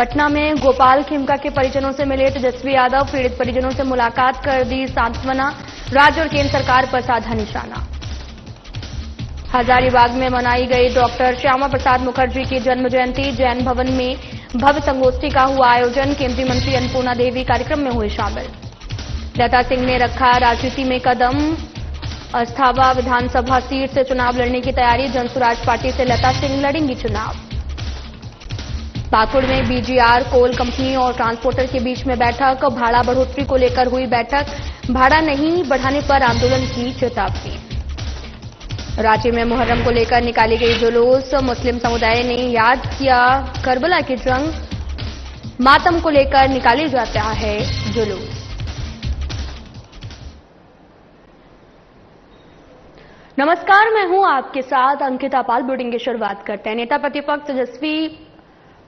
पटना में गोपाल खेमका के परिजनों से मिले तेजस्वी यादव। पीड़ित परिजनों से मुलाकात कर दी सांत्वना। राज्य और केंद्र सरकार पर साधा निशाना। हजारीबाग में मनाई गई डॉक्टर श्यामा प्रसाद मुखर्जी की जन्म जयंती। जैन भवन में भव्य संगोष्ठी का हुआ आयोजन। केंद्रीय मंत्री अन्नपूर्णा देवी कार्यक्रम में हुए शामिल। लता सिंह ने रखा राजनीति में कदम। अस्थावा विधानसभा सीट से चुनाव लड़ने की तैयारी। जनसुराज पार्टी से लता सिंह लड़ेंगी चुनाव। पाकुड़ में बीजीआर कोल कंपनी और ट्रांसपोर्टर के बीच में बैठक। भाड़ा बढ़ोतरी को लेकर हुई बैठक। भाड़ा नहीं बढ़ाने पर आंदोलन की चेतावनी। रांची में मुहर्रम को लेकर निकाली गई जुलूस। मुस्लिम समुदाय ने याद किया करबला की जंग। मातम को लेकर निकाली जाता है जुलूस। नमस्कार, मैं हूं आपके साथ अंकिता पाल। बुलेटिन की शुरुआत करते हैं। नेता प्रतिपक्ष तेजस्वी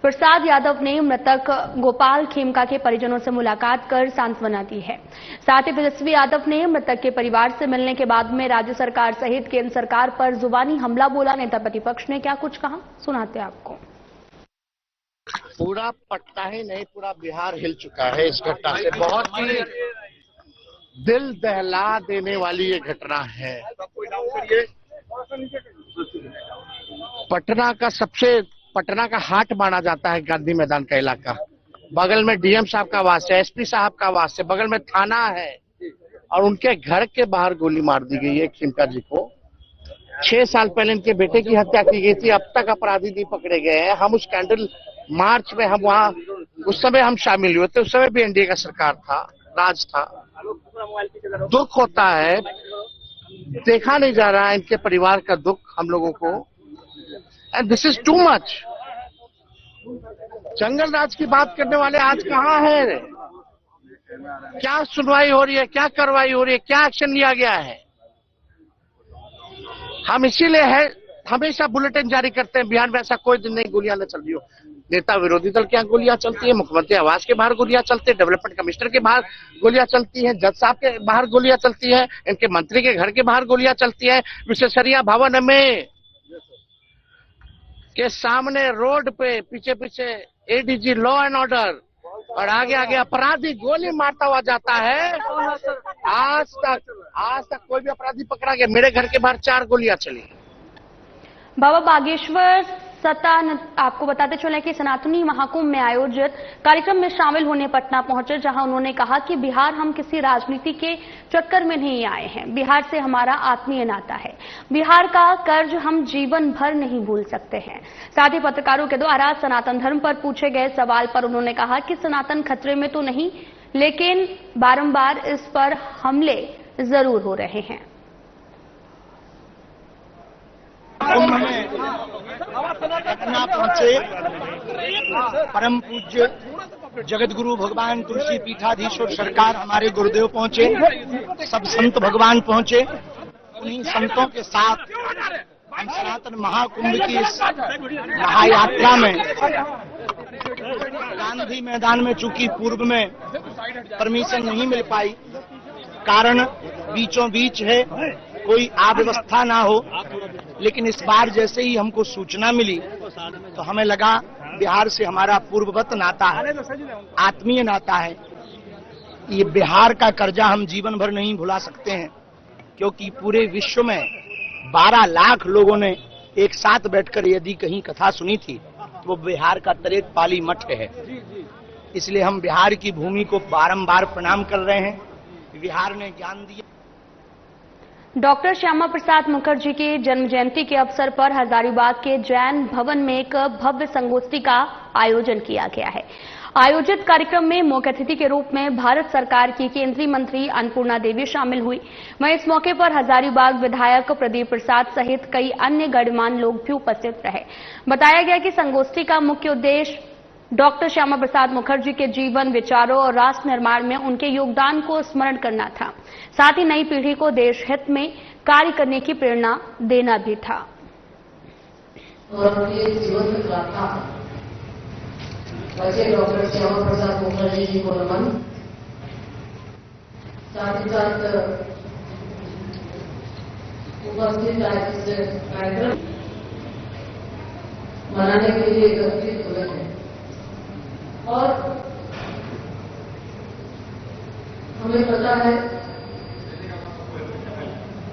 प्रसाद यादव ने मृतक गोपाल खेमका के परिजनों से मुलाकात कर सांत्वना दी है। साथ ही तेजस्वी यादव ने मृतक के परिवार से मिलने के बाद में राज्य सरकार सहित केंद्र सरकार पर जुबानी हमला बोला। नेता प्रतिपक्ष ने क्या कुछ कहा, सुनाते हैं आपको। पूरा पटना ही नहीं, पूरा बिहार हिल चुका है इस घटना से। बहुत ही दिल दहला देने वाली ये घटना है। पटना का हाट माना जाता है गांधी मैदान का इलाका। बगल में डीएम साहब का आवास है, एसपी साहब का आवास है, बगल में थाना है और उनके घर के बाहर गोली मार दी गई है खेमका जी को। 6 साल पहले इनके बेटे की हत्या की गई थी। अब तक अपराधी नहीं पकड़े गए हैं। हम उस कैंडल मार्च में हम वहाँ उस समय हम शामिल हुए थे। उस समय भी एनडीए का सरकार था, राज था। दुख होता है, देखा नहीं जा रहा है इनके परिवार का दुख हम लोगों को। And this is too much. जंगल राज की बात करने वाले आज कहाँ हैं? क्या सुनवाई हो रही है, क्या कार्रवाई हो रही है, क्या एक्शन लिया गया है? हम इसीलिए है हमेशा बुलेटिन जारी करते हैं। बिहार में ऐसा कोई दिन नहीं गोलियां न चल रही हो। नेता विरोधी दल के यहाँ गोलियां चलती है, मुख्यमंत्री आवास के बाहर गोलियां चलती है, डेवलपमेंट कमिश्नर के बाहर गोलियां चलती है, जज साहब के बाहर गोलियां चलती है, इनके मंत्री के घर के बाहर गोलियां चलती है, विशेषज्ञ भवन में के सामने रोड पे पीछे पीछे एडीजी लॉ एंड ऑर्डर और आगे आगे अपराधी गोली मारता हुआ जाता है। आज तक कोई भी अपराधी पकड़ा गया? मेरे घर के बाहर 4 गोलियां चली। बाबा बागेश्वर आपको बताते चले कि सनातनी महाकुंभ में आयोजित कार्यक्रम में शामिल होने पटना पहुंचे, जहां उन्होंने कहा कि बिहार हम किसी राजनीति के चक्कर में नहीं आए हैं। बिहार से हमारा आत्मीय नाता है। बिहार का कर्ज हम जीवन भर नहीं भूल सकते हैं। साथ ही पत्रकारों के द्वारा सनातन धर्म पर पूछे गए सवाल पर उन्होंने कहा कि सनातन खतरे में तो नहीं, लेकिन बारंबार इस पर हमले जरूर हो रहे हैं। कुंभ में पटना पहुंचे परम पूज्य जगत गुरु भगवान तुलसी पीठाधीश्वर सरकार हमारे गुरुदेव पहुंचे, सब संत भगवान पहुंचे। उन्हीं संतों के साथ हम सनातन महाकुंभ की इस महायात्रा में गांधी मैदान में, चूंकि पूर्व में परमिशन नहीं मिल पाई, कारण बीचों बीच है, कोई अव्यवस्था ना हो, लेकिन इस बार जैसे ही हमको सूचना मिली तो हमें लगा बिहार से हमारा पूर्ववत नाता है, आत्मीय नाता है। ये बिहार का कर्जा हम जीवन भर नहीं भुला सकते हैं, क्योंकि पूरे विश्व में 12 लाख लोगों ने एक साथ बैठकर यदि कहीं कथा सुनी थी तो वो बिहार का तरेक पाली मठ है। इसलिए हम बिहार की भूमि को बारंबार प्रणाम कर रहे हैं। बिहार ने ज्ञान दिया। डॉक्टर श्यामा प्रसाद मुखर्जी की जन्म जयंती के अवसर पर हजारीबाग के जैन भवन में एक भव्य संगोष्ठी का आयोजन किया गया है। आयोजित कार्यक्रम में मुख्य अतिथि के रूप में भारत सरकार की केंद्रीय मंत्री अन्नपूर्णा देवी शामिल हुई। वहीं इस मौके पर हजारीबाग विधायक प्रदीप प्रसाद सहित कई अन्य गणमान्य लोग भी उपस्थित रहे। बताया गया कि संगोष्ठी का मुख्य उद्देश्य डॉक्टर श्यामा प्रसाद मुखर्जी के जीवन, विचारों और राष्ट्र निर्माण में उनके योगदान को स्मरण करना था। साथ ही नई पीढ़ी को देश हित में कार्य करने की प्रेरणा देना भी था। डॉक्टर श्यामा प्रसाद मुखर्जी जी को नमन। साथ ही साथ उपस्थित आज इस कार्यक्रम मनाने के लिए एकत्रित हुए हैं। और हमें पता है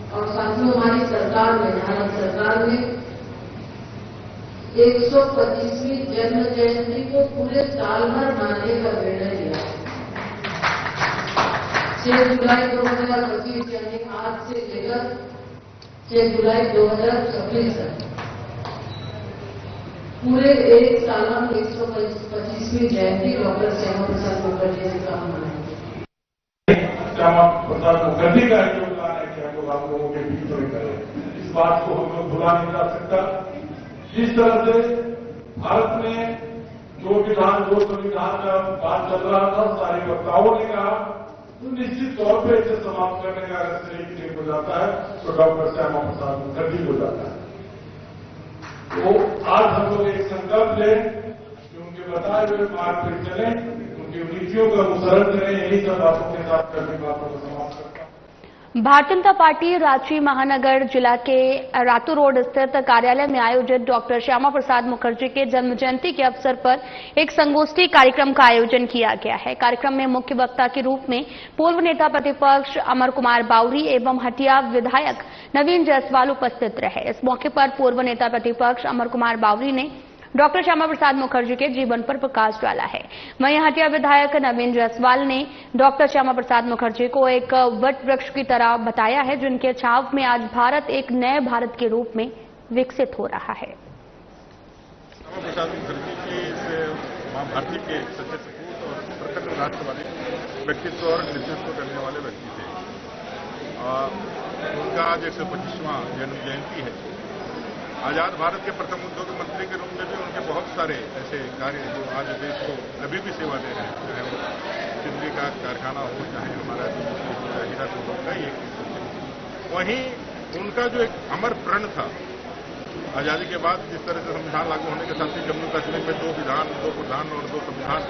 और साथियों हमारी सरकार में, भारत सरकार में 125वीं जन्म जयंती को पूरे साल भर मनाने का निर्णय लिया। 6 जुलाई 2025 यानी आज से लेकर 6 जुलाई 2026 तक पूरे एक साल में 125वीं जयंती डॉक्टर श्यामा प्रसाद मुखर्जी जी का हम मनाएंगे। श्यामा प्रसाद मुखर्जी का योगदान है कि हम लोग आप लोगों के बीच में करें, इस बात को हम लोग भुला नहीं जा सकता। जिस तरह से भारत में जो संविधान का बात चल रहा था, सारे वक्ताओं ने कहा, तो निश्चित तौर पर इसे समाप्त करने का अगर श्रेय किसी को जाता है तो डॉक्टर श्यामा प्रसाद मुखर्जी को जाता है। तो आज हम लोग एक संकल्प लें कि उनके बताए हुए मार्ग पर चलें, उनकी नीतियों का अनुसरण करें। यही सब बातों के साथ करने बातों को समाप्त करता हूं। भारतीय जनता पार्टी रांची महानगर जिला के रातू रोड स्थित कार्यालय में आयोजित डॉक्टर श्यामा प्रसाद मुखर्जी के जन्म जयंती के अवसर पर एक संगोष्ठी कार्यक्रम का आयोजन किया गया है। कार्यक्रम में मुख्य वक्ता के रूप में पूर्व नेता प्रतिपक्ष अमर कुमार बावरी एवं हटिया विधायक नवीन जायसवाल उपस्थित रहे। इस मौके पर पूर्व नेता प्रतिपक्ष अमर कुमार बावरी ने डॉक्टर श्यामा प्रसाद मुखर्जी के जीवन पर प्रकाश डाला है। वहीं हटिया विधायक नवीन जायसवाल ने डॉक्टर श्यामा प्रसाद मुखर्जी को एक वट वृक्ष की तरह बताया है, जिनके छाव में आज भारत एक नए भारत के रूप में विकसित हो रहा है। श्यामा प्रसाद मुखर्जी की मां भारती के सच्चे सपूत और प्रखर राष्ट्रवादी व्यक्तित्व और नेतृत्व करने वाले व्यक्ति थे। उनका आज 125वां जन्म जयंती है। आजाद भारत के प्रथम उद्योग मंत्री के रूप में भी उनके बहुत सारे ऐसे कार्य जो आज देश को अभी भी सेवा दे रहे हैं, चाहे वो चिमनी का कारखाना हो, चाहे हमारा हीराकुद का ये। वहीं उनका जो एक अमर प्रण था, आजादी के बाद जिस तरह से संविधान लागू होने के साथ ही जम्मू कश्मीर में 2 विधान, 2 प्रधान और 2 संविधान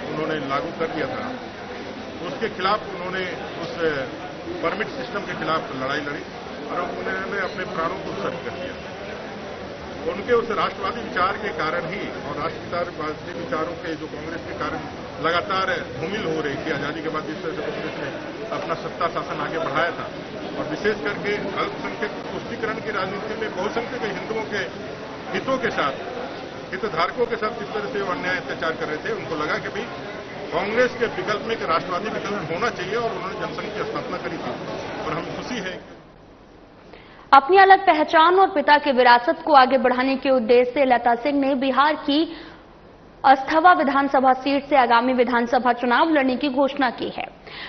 उन्होंने लागू कर दिया था, उसके खिलाफ उन्होंने उस परमिट सिस्टम के खिलाफ लड़ाई लड़ी और उन्होंने अपने प्राणों को उत्सर्ग कर दिया। उनके उस राष्ट्रवादी विचार के कारण ही और राष्ट्रवादी विचारों के जो कांग्रेस के कारण लगातार धूमिल हो रही थी, आजादी के बाद जिस तरह से कांग्रेस ने अपना सत्ता शासन आगे बढ़ाया था और विशेष करके अल्पसंख्यक तुष्टीकरण की राजनीति में बहुसंख्यक हिंदुओं के हितों के साथ, हितधारकों के साथ जिस तरह से वो अन्याय अत्याचार कर रहे थे, उनको लगा कि भाई कांग्रेस के विकल्प में एक राष्ट्रवादी विकल्प होना चाहिए और उन्होंने जनसंघ की स्थापना करी थी। और हम खुशी है अपनी अलग पहचान और पिता की विरासत को आगे बढ़ाने के उद्देश्य से लता सिंह ने बिहार की अस्थवा विधानसभा सीट से आगामी विधानसभा चुनाव लड़ने की घोषणा की है।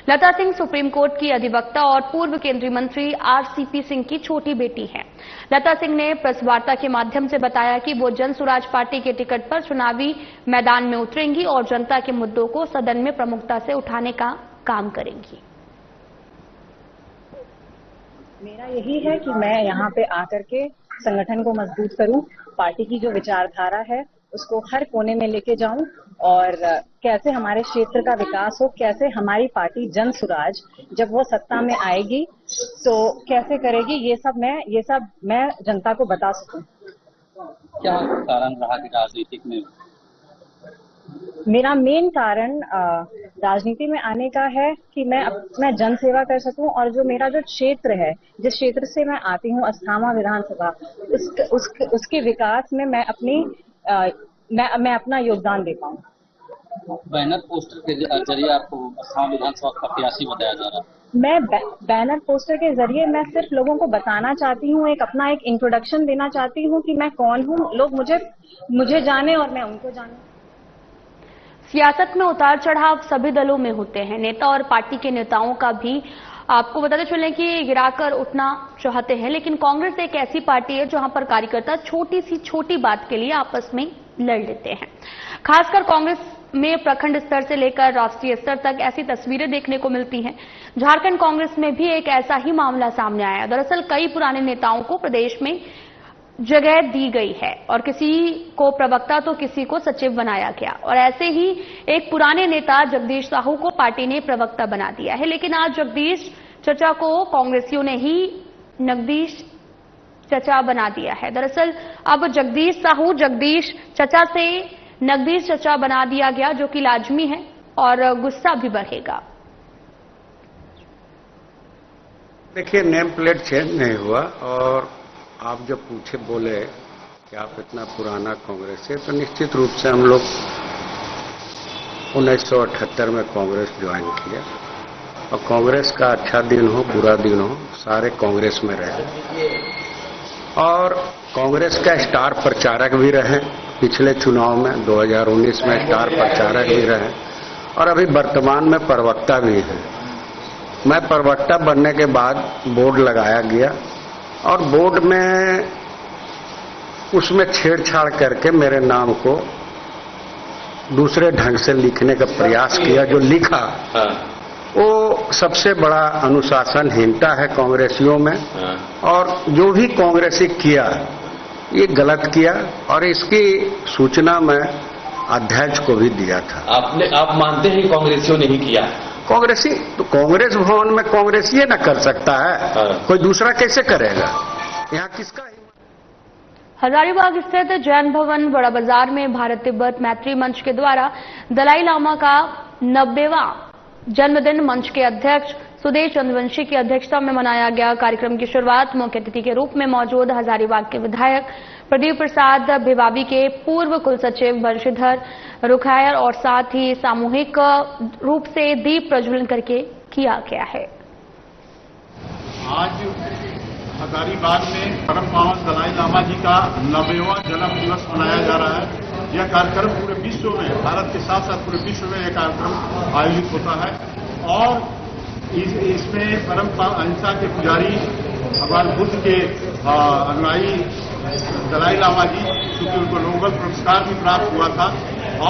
लता सिंह सुप्रीम कोर्ट की अधिवक्ता और पूर्व केंद्रीय मंत्री आरसीपी सिंह की छोटी बेटी हैं। लता सिंह ने प्रेस वार्ता के माध्यम से बताया कि वो जन सुराज पार्टी के टिकट पर चुनावी मैदान में उतरेंगी और जनता के मुद्दों को सदन में प्रमुखता से उठाने का काम करेंगी। मेरा यही है कि मैं यहाँ पे आकर के संगठन को मजबूत करूं, पार्टी की जो विचारधारा है उसको हर कोने में लेके जाऊं और कैसे हमारे क्षेत्र का विकास हो, कैसे हमारी पार्टी जन सुराज जब वो सत्ता में आएगी तो कैसे करेगी, ये सब मैं जनता को बता सकूं। क्या कारण रहा कि राजनीतिक में? मेरा मेन कारण राजनीति में आने का है कि मैं जन सेवा कर सकूं और जो मेरा जो क्षेत्र है, जिस क्षेत्र से मैं आती हूं, अस्थामा विधानसभा, उसके विकास में मैं अपना योगदान दे पाऊं। बैनर पोस्टर के जरिए आपको अस्थामा विधानसभा प्रत्याशी बताया जा रहा है। मैं बैनर पोस्टर के जरिए मैं सिर्फ लोगों को बताना चाहती हूँ, अपना एक इंट्रोडक्शन देना चाहती हूँ कि मैं कौन हूँ, लोग मुझे जाने और मैं उनको जानूं। सियासत में उतार चढ़ाव सभी दलों में होते हैं। नेता और पार्टी के नेताओं का भी आपको बताते चलें कि गिराकर उठना चाहते हैं, लेकिन कांग्रेस एक ऐसी पार्टी है जहां पर कार्यकर्ता छोटी बात के लिए आपस में लड़ लेते हैं। खासकर कांग्रेस में प्रखंड स्तर से लेकर राष्ट्रीय स्तर तक ऐसी तस्वीरें देखने को मिलती हैं। झारखंड कांग्रेस में भी एक ऐसा ही मामला सामने आया। दरअसल कई पुराने नेताओं को प्रदेश में जगह दी गई है और किसी को प्रवक्ता तो किसी को सचिव बनाया गया और ऐसे ही एक पुराने नेता जगदीश साहू को पार्टी ने प्रवक्ता बना दिया है। लेकिन आज जगदीश चचा को कांग्रेसियों ने ही नगदीश चचा बना दिया है। दरअसल अब जगदीश साहू जगदीश चचा से नकदी चर्चा बना दिया गया, जो कि लाजमी है और गुस्सा भी बढ़ेगा। देखिए, नेम प्लेट चेंज नहीं हुआ और आप जब पूछे बोले कि आप इतना पुराना कांग्रेस है, तो निश्चित रूप से हम लोग 1978 में कांग्रेस ज्वाइन किया और कांग्रेस का अच्छा दिन हो बुरा दिन हो सारे कांग्रेस में रहे और कांग्रेस का स्टार प्रचारक भी रहे। पिछले चुनाव में 2019 में स्टार प्रचारक भी रहे और अभी वर्तमान में प्रवक्ता भी हैं। मैं प्रवक्ता बनने के बाद बोर्ड लगाया गया और बोर्ड में उसमें छेड़छाड़ करके मेरे नाम को दूसरे ढंग से लिखने का प्रयास किया। जो लिखा वो सबसे बड़ा अनुशासनहीनता है कांग्रेसियों में और जो भी कांग्रेसी किया ये गलत किया और इसकी सूचना मैं अध्यक्ष को भी दिया था। आप मानते हैं कांग्रेसियों ने ही किया? कांग्रेसी तो कांग्रेस भवन में कांग्रेसी न कर सकता है, कोई दूसरा कैसे करेगा? यहाँ किसका? हजारीबाग स्थित जैन भवन बड़ा बाजार में भारत तिब्बत मैत्री मंच के द्वारा दलाई लामा का 90वां जन्मदिन मंच के अध्यक्ष सुदेश चंद्रवंशी की अध्यक्षता में मनाया गया। कार्यक्रम की शुरुआत मुख्य अतिथि के रूप में मौजूद हजारीबाग के विधायक प्रदीप प्रसाद भिवाबी के पूर्व कुलसचिव बंशीधर रुखायर और साथ ही सामूहिक रूप से दीप प्रज्वलन करके किया गया है। आज हजारीबाग में परम पावन दलाई लामा जी का 90वां जन्म दिवस मनाया जा रहा है। यह कार्यक्रम पूरे विश्व में, भारत के साथ साथ पूरे विश्व में यह कार्यक्रम आयोजित होता है और इसमें परम अहिंसा के पुजारी भगवान बुद्ध के अनुयायी दलाई लामा जी, क्योंकि उनको नोबेल पुरस्कार भी प्राप्त हुआ था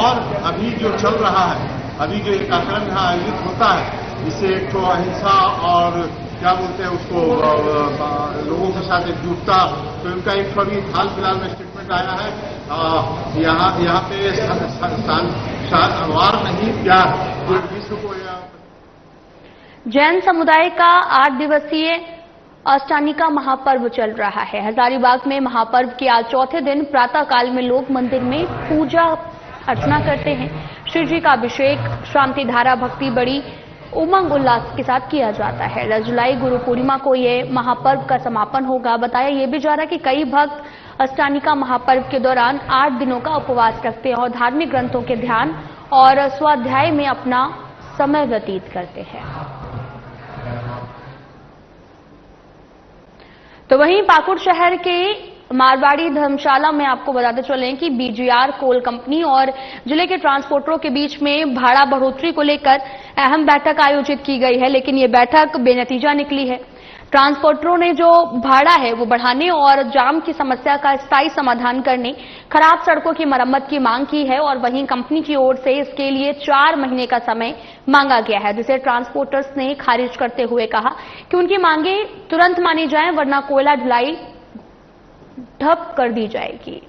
और अभी जो चल रहा है, अभी जो एक कार्यक्रम यहाँ आयोजित होता है, इससे एक तो अहिंसा और क्या बोलते हैं उसको लोगों के साथ एकजुटता, तो इनका एक अभी हाल फिलहाल में स्टेटमेंट आया है। यहाँ पे वार नहीं प्यार, जो विश्व को जैन समुदाय का 8 दिवसीय अष्टानिका महापर्व चल रहा है। हजारीबाग में महापर्व के आज चौथे दिन प्रातः काल में लोग मंदिर में पूजा अर्चना करते हैं। श्री जी का अभिषेक शांति धारा भक्ति बड़ी उमंग उल्लास के साथ किया जाता है। 10 जुलाई गुरु पूर्णिमा को यह महापर्व का समापन होगा। बताया यह भी जा रहा है कि कई भक्त अष्टानिका महापर्व के दौरान 8 दिनों का उपवास रखते हैं और धार्मिक ग्रंथों के ध्यान और स्वाध्याय में अपना समय व्यतीत करते हैं। तो वहीं पाकुड़ शहर के मारवाड़ी धर्मशाला में आपको बताते चलें कि बीजीआर कोल कंपनी और जिले के ट्रांसपोर्टरों के बीच में भाड़ा बढ़ोतरी को लेकर अहम बैठक आयोजित की गई है, लेकिन ये बैठक बेनतीजा निकली है। ट्रांसपोर्टरों ने जो भाड़ा है वो बढ़ाने और जाम की समस्या का स्थायी समाधान करने, खराब सड़कों की मरम्मत की मांग की है और वहीं कंपनी की ओर से इसके लिए 4 महीने का समय मांगा गया है, जिसे ट्रांसपोर्टर्स ने खारिज करते हुए कहा कि उनकी मांगे तुरंत मानी जाएं वरना कोयला ढुलाई ठप कर दी जाएगी।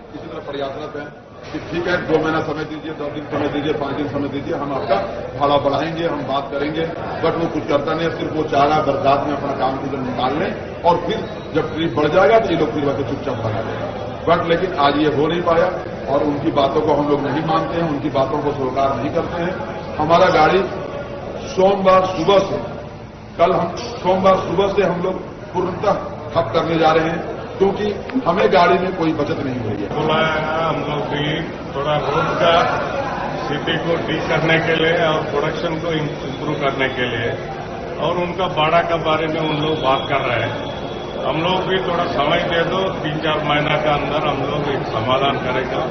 इसी तरह प्रयासरत है कि ठीक है 2 महीना समय दीजिए, 10 दिन समय दीजिए, 5 दिन समय दीजिए, हम आपका भाड़ा बढ़ाएंगे, हम बात करेंगे, बट वो कुछ करता नहीं। सिर्फ वो चाह रहा बरसात में अपना काम को निकाल लें और फिर जब ट्रिप बढ़ जाएगा तो ये लोग फिर वैसे चुपचाप बना देंगे। बट लेकिन आज ये हो नहीं पाया और उनकी बातों को हम लोग नहीं मानते हैं, उनकी बातों को स्वीकार नहीं करते हैं। हमारा गाड़ी सोमवार सुबह से, कल हम सोमवार सुबह से हम लोग पूर्णतः ठप करने जा रहे हैं, क्योंकि हमें गाड़ी में कोई बचत नहीं हो रही है। बुलाया है हम लोग भी थोड़ा रोड का स्थिति को ठीक करने के लिए और प्रोडक्शन को इम्प्रूव करने के लिए, और उनका भाड़ा के बारे में उन लोग बात कर रहे हैं। हम लोग भी थोड़ा समय दे दो, 3-4 महीना के अंदर हम लोग एक समाधान करेगा।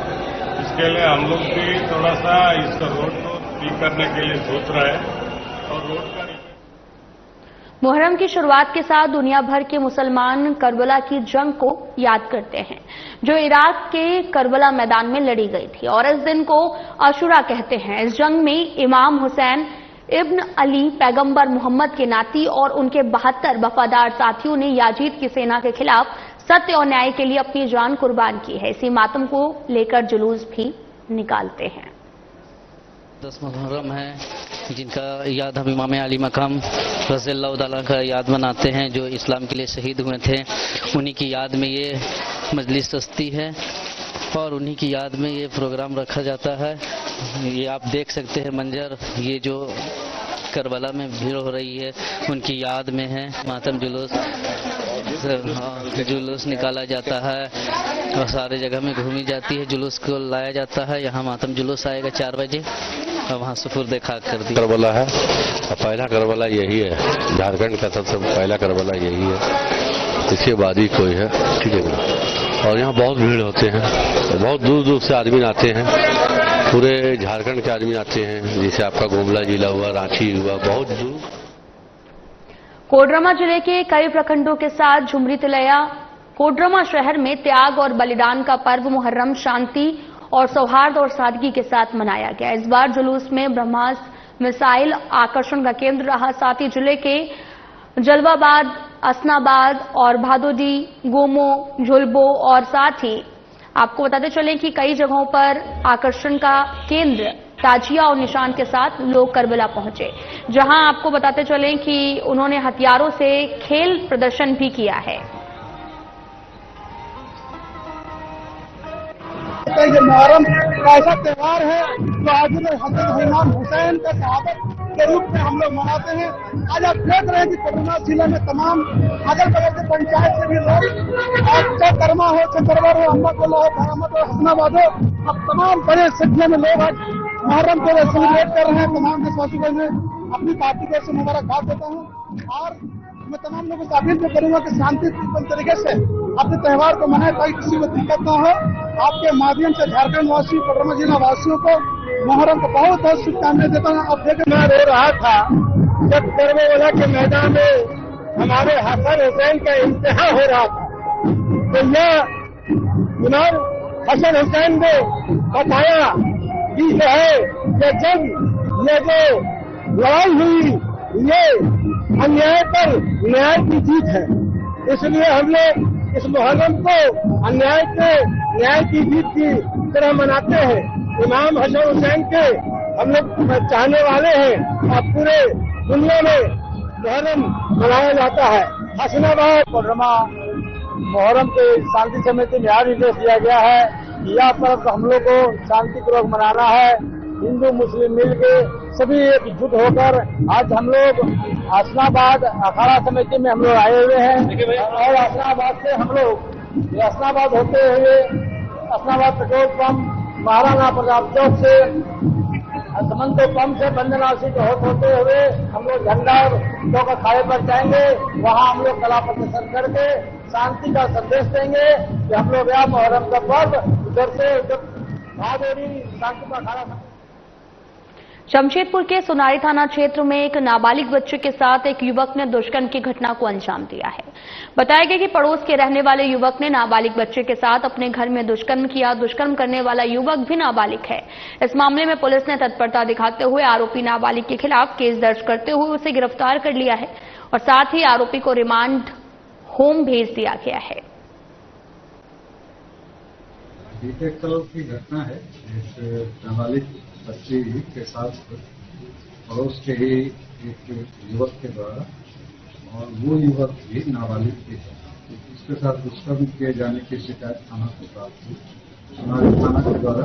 इसके लिए हम लोग भी थोड़ा सा इसका रोड को ठीक करने के लिए सोच रहे हैं और रोड का मुहर्रम की शुरुआत के साथ दुनिया भर के मुसलमान करबला की जंग को याद करते हैं, जो इराक के करबला मैदान में लड़ी गई थी और इस दिन को आशुरा कहते हैं। इस जंग में इमाम हुसैन इब्न अली पैगंबर मोहम्मद के नाती और उनके 72 वफादार साथियों ने याजीद की सेना के खिलाफ सत्य और न्याय के लिए अपनी जान कुर्बान की है। इसी मातम को लेकर जुलूस भी निकालते हैं। 10 मुहर्रम है, जिनका याद हम इमाम अली मकाम रज़ियल्लाहु ताला का याद मनाते हैं, जो इस्लाम के लिए शहीद हुए थे। उन्हीं की याद में ये मजलिस सस्ती है और उन्हीं की याद में ये प्रोग्राम रखा जाता है। ये आप देख सकते हैं मंजर, ये जो करबला में भीड़ हो रही है उनकी याद में है। मातम जुलूस निकाला जाता है और सारे जगह में घूमी जाती है, जुलूस को लाया जाता है। यहाँ मातम जुलूस आएगा 4 बजे और वहाँ सुपुर्द खाक कर दिया। करबला है और पहला करबला यही है, झारखंड का सबसे पहला करबला यही है, इसके बाद ही कोई है, ठीक है ना। और यहाँ बहुत भीड़ होते हैं, बहुत दूर दूर से आदमी आते हैं, पूरे झारखंड के आदमी आते हैं, जैसे आपका गुमला जिला हुआ, रांची हुआ, बहुत दूर। कोडरमा जिले के कई प्रखंडों के साथ झुमरी तिलैया कोडरमा शहर में त्याग और बलिदान का पर्व मुहर्रम शांति और सौहार्द और सादगी के साथ मनाया गया। इस बार जुलूस में ब्रह्मास्त्र मिसाइल आकर्षण का केंद्र रहा। साथ ही जिले के जलवाबाद, असनाबाद और भादोडी, गोमो, झुलबो और साथ ही आपको बताते चलें कि कई जगहों पर आकर्षण का केंद्र ताजिया और निशान के साथ लोग करबला पहुंचे, जहां आपको बताते चलें कि उन्होंने हथियारों से खेल प्रदर्शन भी किया है। ये मुहर्रम ऐसा त्योहार है जो आज हजरत इमाम हुसैन का शहादत के रूप में हम लोग मनाते हैं। आज आप देख रहे हैं कि कोडरमा जिले में तमाम अगल बगल के पंचायत से भी लोग, चाहे कर्मा हो, चंद्रवर हो, अम्बाकोला हो, बरामद हो, हसनाबाद हो, अब तमाम बड़े संख्या में लोग आज मुहर्रम को सेलिब्रेट कर रहे हैं। तमाम देशवासियों को मैं अपनी पार्टी को मुबारकबाद देता हूँ और मैं तमाम लोगों से अपील करूंगा कि शांतिपूर्ण तरीके से अपने त्योहार को मनाए ताकि किसी को दिक्कत न हो। आपके माध्यम से झारखंड वासी, कोडरमा जिला वासियों को मुहर्रम को बहुत बहुत शुभकामनाएं देता हूँ। अब देखिए, मैं रो रहा था जब करबला के मैदान में हमारे हसन हुसैन का इम्तिहान हो रहा था, तो यह इमाम हसन हुसैन ने बताया कि जो है ये जंग, ये जो लड़ाई हुई, ये अन्याय पर न्याय की जीत है। इसलिए हम लोग इस मुहर्रम को अन्याय के न्याय की जीत की तरह मनाते हैं। इमाम हसन हुसैन के हम लोग चाहने वाले हैं और पूरे दुनिया में मुहर्रम मनाया जाता है। हसनाबाद कोडरमा मुहर्रम के शांति समिति में यह निर्देश दिया गया है कि यह पर्व हम लोग को शांतिपूर्वक मनाना है। हिंदू मुस्लिम मिलके सभी एकजुट होकर आज हम लोग हसनाबाद अखाड़ा समिति में हम लोग आए हुए हैं और हसनाबाद से हम लोग हसनाबाद होते हुए हसनाबाद पेट्रोल पंप, महाराणा प्रताप चौक से समंतो पंप से बंदना सीट होते हुए हम लोग झंडा चौक अखाड़े पर जाएंगे। वहाँ हम लोग कला प्रदर्शन करके शांति का संदेश देंगे कि हम लोग यह मुहर्रम का पर्व उधर से भादोरी शांति का अखाड़ा। जमशेदपुर के सुनारी थाना क्षेत्र में एक नाबालिग बच्चे के साथ एक युवक ने दुष्कर्म की घटना को अंजाम दिया है। बताया गया कि पड़ोस के रहने वाले युवक ने नाबालिग बच्चे के साथ अपने घर में दुष्कर्म किया। दुष्कर्म करने वाला युवक भी नाबालिग है। इस मामले में पुलिस ने तत्परता दिखाते हुए आरोपी नाबालिग के खिलाफ केस दर्ज करते हुए उसे गिरफ्तार कर लिया है और साथ ही आरोपी को रिमांड होम भेज दिया गया है। बीते कल की घटना है, इस नाबालिग बच्ची के साथ पड़ोस के ही एक युवक के द्वारा, और वो युवक भी नाबालिग के उसके साथ दुष्कर्म किए जाने की शिकायत थाना को प्राप्त हुई। सुनारी थाना के द्वारा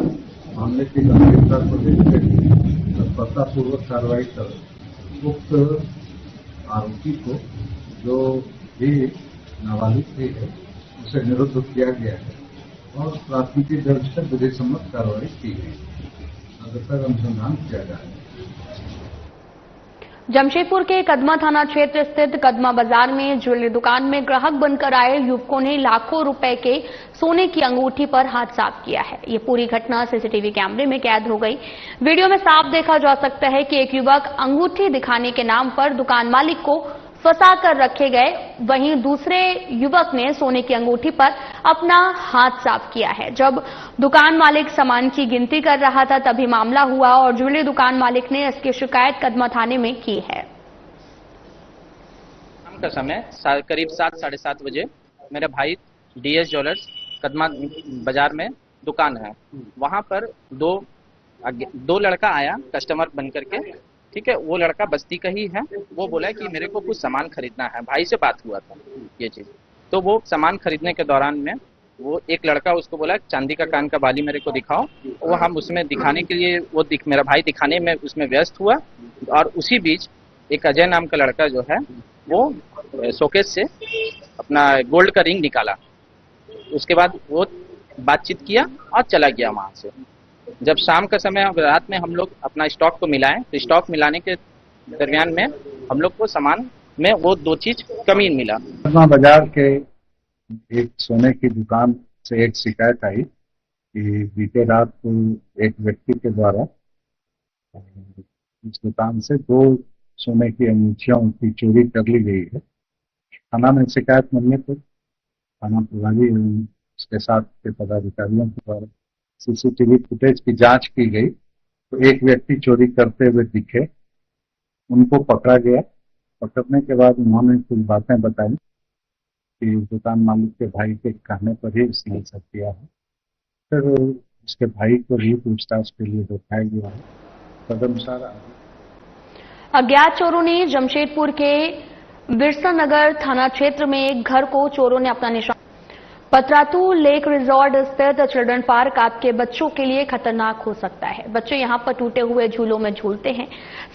मामले की गंभीरता को देखते हुए तत्परतापूर्वक कार्रवाई कर उक्त आरोपी को, जो भी नाबालिग भी है, उसे निरुद्ध किया गया है और प्राथमिकी दर्ज कर विधि सम्मत कार्रवाई की गई। अनुसंधान किया जा रहा है। जमशेदपुर के कदमा थाना क्षेत्र स्थित कदमा बाजार में ज्वेलरी दुकान में ग्राहक बनकर आए युवकों ने लाखों रुपए के सोने की अंगूठी पर हाथ साफ किया है। ये पूरी घटना सीसीटीवी कैमरे में कैद हो गई। वीडियो में साफ देखा जा सकता है कि एक युवक अंगूठी दिखाने के नाम पर दुकान मालिक को फंसा कर रखे गए, वहीं दूसरे युवक ने सोने की अंगूठी पर अपना हाथ साफ किया है। जब दुकान मालिक सामान की गिनती कर रहा था तभी मामला हुआ और ज्वेलरी दुकान मालिक ने इसकी शिकायत कदमा थाने में की है। शाम का समय करीब 7 साढ़े 7 बजे मेरे भाई डीएस ज्वेलर्स कदमा बाजार में दुकान है, वहां पर दो लड़का आया कस्टमर बन करके, ठीक है। वो लड़का बस्ती का ही है। वो बोला कि मेरे को कुछ सामान खरीदना है, भाई से बात हुआ था ये चीज। तो वो सामान खरीदने के दौरान में वो एक लड़का उसको बोला चांदी का कान का बाली मेरे को दिखाओ, वो हम उसमें दिखाने के लिए मेरा भाई दिखाने में उसमें व्यस्त हुआ, और उसी बीच एक अजय नाम का लड़का जो है वो शोकेस से अपना गोल्ड का रिंग निकाला। उसके बाद वो बातचीत किया और चला गया वहां से। जब शाम का समय रात में हम लोग अपना स्टॉक को मिलाएं तो स्टॉक मिलाने के दरमियान में हम लोग को सामान में वो 2 चीज कमी मिला। कदमा बाजार के एक सोने की दुकान से एक शिकायत आई कि बीते रात को एक व्यक्ति के द्वारा इस दुकान से 2 सोने की अंगूठियों की चोरी कर ली गई है। थाना में शिकायत मिलने पर थाना प्रभारी एवं उसके साथ के पदाधिकारियों के द्वारा सीसीटीवी फुटेज की जांच की गई तो एक व्यक्ति चोरी करते हुए दिखे, उनको पकड़ा गया। पकड़ने के बाद उन्होंने कुछ बातें बताई कि दुकान मालिक के भाई के कहने पर ही इसने ऐसा किया है। फिर उसके भाई को भी पूछताछ के लिए बैठाया गया है। तदनुसार अज्ञात चोरों ने जमशेदपुर के बिरसा नगर थाना क्षेत्र में एक घर को चोरों ने अपना निशाना। पतरातू लेक रिजॉर्ट स्थित चिल्ड्रन पार्क आपके बच्चों के लिए खतरनाक हो सकता है। बच्चे यहां पर टूटे हुए झूलों में झूलते हैं,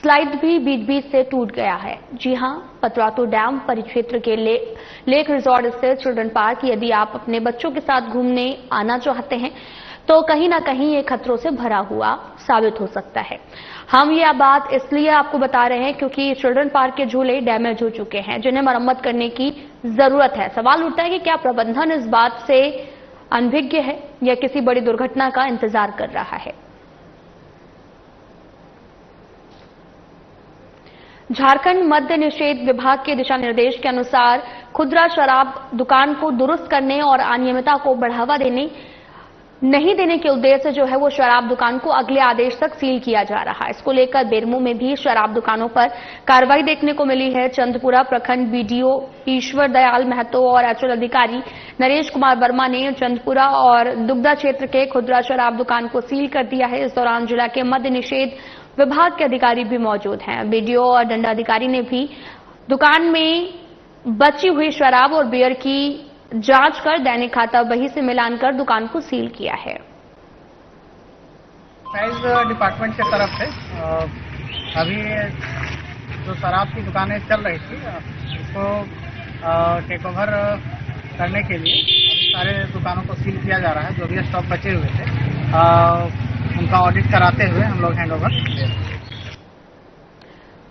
स्लाइड भी बीच बीच से टूट गया है। जी हां, पतरातू डैम परिक्षेत्र के लेक रिजॉर्ट स्थित चिल्ड्रन पार्क यदि आप अपने बच्चों के साथ घूमने आना चाहते हैं तो कहीं ना कहीं ये खतरों से भरा हुआ साबित हो सकता है। हम ये बात इसलिए आपको बता रहे हैं क्योंकि चिल्ड्रन पार्क के झूले डैमेज हो चुके हैं जिन्हें मरम्मत करने की जरूरत है। सवाल उठता है कि क्या प्रबंधन इस बात से अनभिज्ञ है या किसी बड़ी दुर्घटना का इंतजार कर रहा है। झारखंड मद्य निषेध विभाग के दिशा निर्देश के अनुसार खुदरा शराब दुकान को दुरुस्त करने और अनियमितता को बढ़ावा नहीं देने के उद्देश्य से जो है वो शराब दुकान को अगले आदेश तक सील किया जा रहा है। इसको लेकर बेरमो में भी शराब दुकानों पर कार्रवाई देखने को मिली है। चंदपुरा प्रखंड बीडीओ ईश्वर दयाल महतो और अंचल अधिकारी नरेश कुमार वर्मा ने चंदपुरा और दुग्धा क्षेत्र के खुदरा शराब दुकान को सील कर दिया है। इस दौरान जिला के मद्य निषेध विभाग के अधिकारी भी मौजूद हैं। बीडीओ और दंडाधिकारी ने भी दुकान में बची हुई शराब और बियर की जांच कर दैनिक खाता बही से मिलान कर दुकान को सील किया है। एक्साइज डिपार्टमेंट की तरफ से अभी जो शराब की दुकानें चल रही थी उसको टेक ओवर करने के लिए अभी सारे दुकानों को सील किया जा रहा है। जो भी स्टॉक बचे हुए थे उनका ऑडिट कराते हुए हम लोग हैंड ओवर।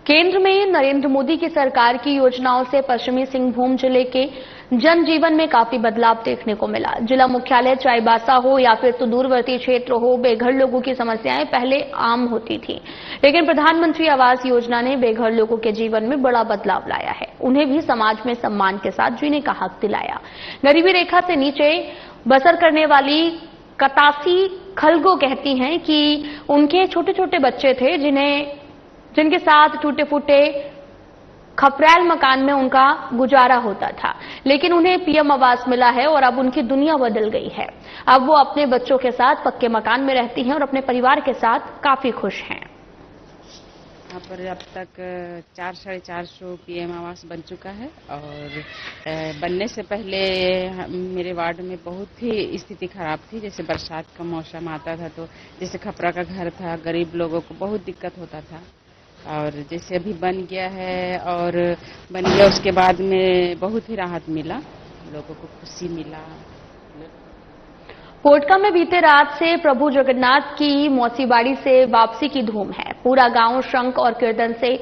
केंद्र में नरेंद्र मोदी की सरकार की योजनाओं से पश्चिमी सिंहभूम जिले के जनजीवन में काफी बदलाव देखने को मिला। जिला मुख्यालय चाईबासा हो या फिर सुदूरवर्ती क्षेत्र हो, बेघर लोगों की समस्याएं पहले आम होती थी, लेकिन प्रधानमंत्री आवास योजना ने बेघर लोगों के जीवन में बड़ा बदलाव लाया है। उन्हें भी समाज में सम्मान के साथ जीने का हक दिलाया। गरीबी रेखा से नीचे बसर करने वाली कतासी खलगो कहती हैं कि उनके छोटे छोटे बच्चे थे जिनके साथ टूटे फूटे खपरैल मकान में उनका गुजारा होता था, लेकिन उन्हें पीएम आवास मिला है और अब उनकी दुनिया बदल गई है। अब वो अपने बच्चों के साथ पक्के मकान में रहती हैं और अपने परिवार के साथ काफी खुश हैं। यहाँ पर अब तक 400-450 पीएम आवास बन चुका है और बनने से पहले मेरे वार्ड में बहुत ही स्थिति खराब थी। जैसे बरसात का मौसम आता था तो जैसे खपरा का घर था, गरीब लोगों को बहुत दिक्कत होता था। और जैसे अभी बन गया है और बन गया उसके बाद में बहुत ही राहत मिला, लोगों को खुशी मिला। पोटका में बीते रात से प्रभु जगन्नाथ की मौसीबाड़ी से वापसी की धूम है। पूरा गांव शंख और कीर्तन से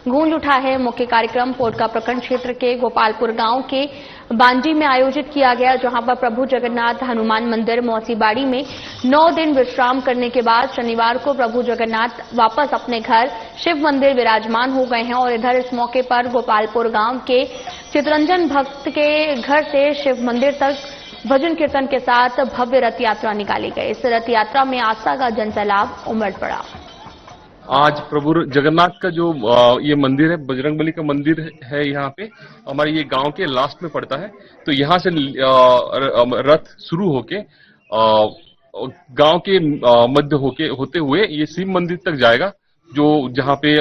गूंज उठा है। मुख्य कार्यक्रम पोटका प्रखंड क्षेत्र के गोपालपुर गांव के बांजी में आयोजित किया गया, जहां पर प्रभु जगन्नाथ हनुमान मंदिर मौसीबाड़ी में 9 दिन विश्राम करने के बाद शनिवार को प्रभु जगन्नाथ वापस अपने घर शिव मंदिर विराजमान हो गए हैं। और इधर इस मौके पर गोपालपुर गांव के चितरंजन भक्त के घर से शिव मंदिर तक भजन कीर्तन के साथ भव्य रथ यात्रा निकाली गई। इस रथ यात्रा में आस्था का जनसैलाब उमड़ पड़ा। आज प्रभु जगन्नाथ का जो ये मंदिर है, बजरंगबली का मंदिर है, यहाँ पे हमारे ये गांव के लास्ट में पड़ता है। तो यहाँ से रथ शुरू होके गांव के मध्य होते हुए ये शिव मंदिर तक जाएगा। जो जहाँ पे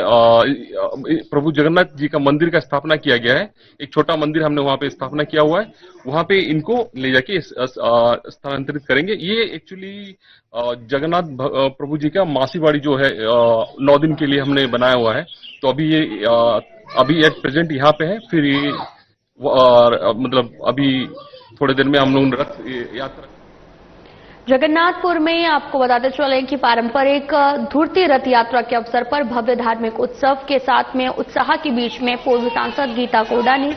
प्रभु जगन्नाथ जी का मंदिर का स्थापना किया गया है, एक छोटा मंदिर हमने वहाँ पे स्थापना किया हुआ है, वहाँ पे इनको ले जाके स्थानांतरित करेंगे। ये एक्चुअली जगन्नाथ प्रभु जी का मासीवाड़ी जो है 9 दिन के लिए हमने बनाया हुआ है। तो अभी ये अभी एट प्रेजेंट यहाँ पे है, फिर ये मतलब अभी थोड़े दिन में हम लोग रथ यात्रा। जगन्नाथपुर में आपको बताते चलें कि पारंपरिक धूर्ती रथ यात्रा के अवसर पर भव्य धार्मिक उत्सव के साथ में उत्साह के बीच में पूर्व सांसद गीता कोड़ा ने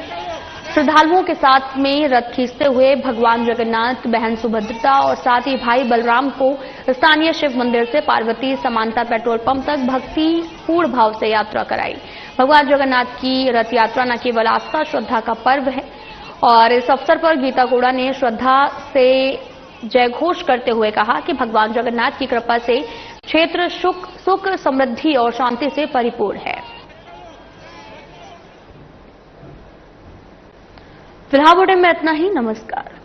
श्रद्धालुओं के साथ में रथ खींचते हुए भगवान जगन्नाथ, बहन सुभद्रा और साथ ही भाई बलराम को स्थानीय शिव मंदिर से पार्वती समानता पेट्रोल पंप तक भक्ति पूर्ण भाव से यात्रा कराई। भगवान जगन्नाथ की रथ यात्रा न केवल आस्था श्रद्धा का पर्व है और इस अवसर पर गीता कोड़ा ने श्रद्धा से जय घोष करते हुए कहा कि भगवान जगन्नाथ की कृपा से क्षेत्र सुख समृद्धि और शांति से परिपूर्ण है। फिलहाल बुलेटिन में इतना ही। नमस्कार।